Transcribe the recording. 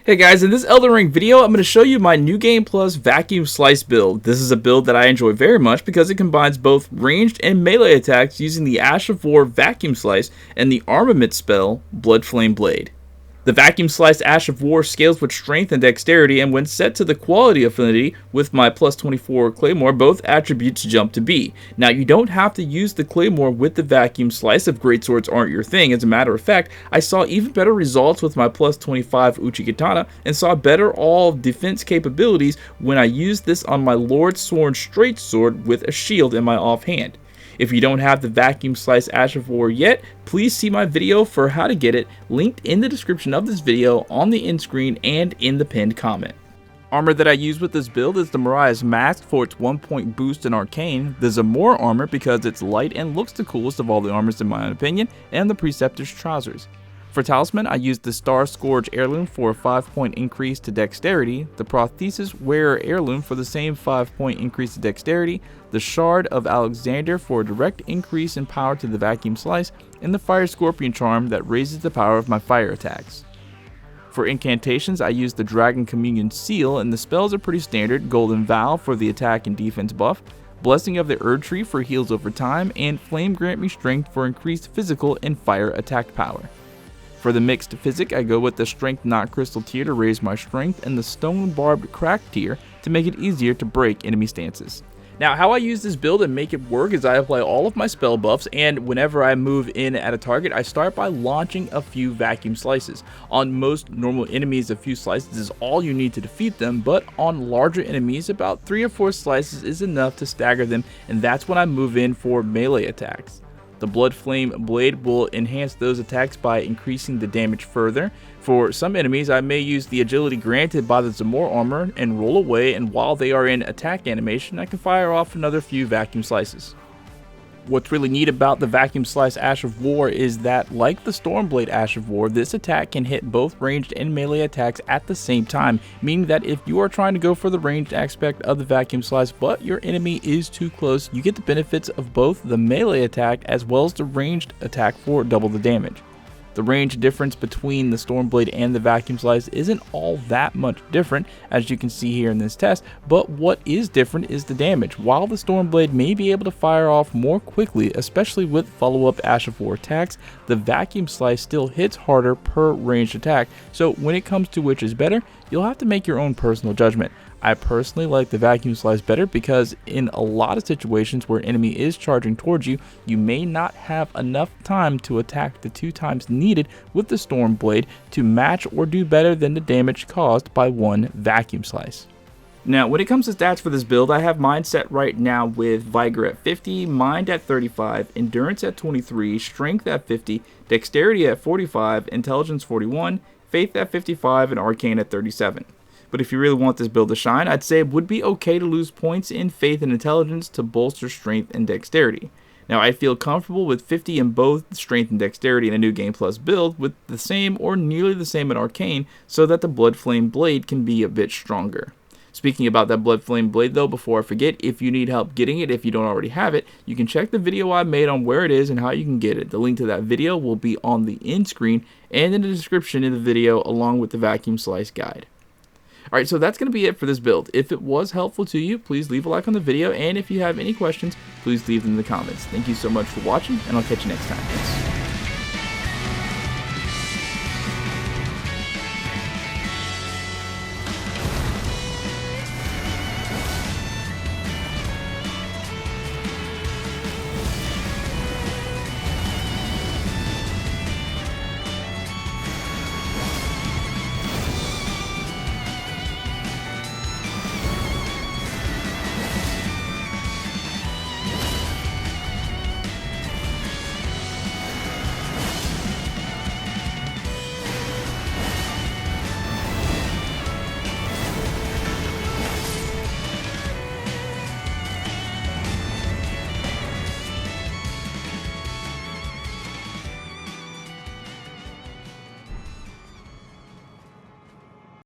Hey guys, in this Elden Ring video, I'm going to show you my New Game Plus Vacuum Slice build. This is a build that I enjoy very much because it combines both ranged and melee attacks using the Ash of War Vacuum Slice and the armament spell Blood Flame Blade. The Vacuum Slice Ash of War scales with strength and dexterity, and when set to the quality affinity with my plus 24 Claymore, both attributes jump to B. Now, you don't have to use the Claymore with the Vacuum Slice if greatswords aren't your thing. As a matter of fact, I saw even better results with my plus 25 Uchigatana and saw better all defense capabilities when I used this on my Lord Sworn Straight Sword with a shield in my offhand. If you don't have the Vacuum Slice Ash of War yet, please see my video for how to get it, linked in the description of this video, on the end screen, and in the pinned comment. Armor that I use with this build is the Mariah's Mask for its 1-point boost in Arcane, the Zamora armor because it's light and looks the coolest of all the armors in my own opinion, and the Preceptor's Trousers. For Talisman, I used the Star Scourge Heirloom for a 5-point increase to Dexterity, the Prothesis Wearer Heirloom for the same 5-point increase to Dexterity, the Shard of Alexander for a direct increase in power to the Vacuum Slice, and the Fire Scorpion Charm that raises the power of my fire attacks. For incantations, I used the Dragon Communion Seal, and the spells are pretty standard: Golden Vow for the attack and defense buff, Blessing of the Erd Tree for heals over time, and Flame Grant Me Strength for increased physical and fire attack power. For the mixed physic, I go with the Strength Knot Crystal tier to raise my strength and the Stone Barbed Crack tier to make it easier to break enemy stances. Now, how I use this build and make it work is I apply all of my spell buffs, and whenever I move in at a target, I start by launching a few Vacuum Slices. On most normal enemies, a few slices is all you need to defeat them, but on larger enemies, about 3 or 4 slices is enough to stagger them, and that's when I move in for melee attacks. The Blood Flame Blade will enhance those attacks by increasing the damage further. For some enemies, I may use the agility granted by the Zamora armor and roll away, and while they are in attack animation, I can fire off another few Vacuum Slices. What's really neat about the Vacuum Slice Ash of War is that, like the Stormblade Ash of War, this attack can hit both ranged and melee attacks at the same time, meaning that if you are trying to go for the ranged aspect of the Vacuum Slice but your enemy is too close, you get the benefits of both the melee attack as well as the ranged attack for double the damage. The range difference between the Stormblade and the Vacuum Slice isn't all that much different, as you can see here in this test, but what is different is the damage. While the Stormblade may be able to fire off more quickly, especially with follow-up Ash of War attacks, the Vacuum Slice still hits harder per ranged attack, so when it comes to which is better, you'll have to make your own personal judgment. I personally like the Vacuum Slice better because in a lot of situations where an enemy is charging towards you, you may not have enough time to attack the 2 times needed with the Stormblade to match or do better than the damage caused by one Vacuum Slice. Now, when it comes to stats for this build, I have mine set right now with Vigor at 50, Mind at 35, Endurance at 23, Strength at 50, Dexterity at 45, Intelligence 41, Faith at 55, and Arcane at 37. But if you really want this build to shine, I'd say it would be okay to lose points in Faith and Intelligence to bolster Strength and Dexterity. Now, I feel comfortable with 50 in both Strength and Dexterity in a New Game Plus build, with the same or nearly the same in Arcane, so that the Blood Flame Blade can be a bit stronger. Speaking about that Blood Flame Blade though, before I forget, if you need help getting it, if you don't already have it, you can check the video I made on where it is and how you can get it. The link to that video will be on the end screen and in the description of the video, along with the Vacuum Slice guide. Alright, so that's going to be it for this build. If it was helpful to you, please leave a like on the video, and if you have any questions, please leave them in the comments. Thank you so much for watching, and I'll catch you next time. Peace.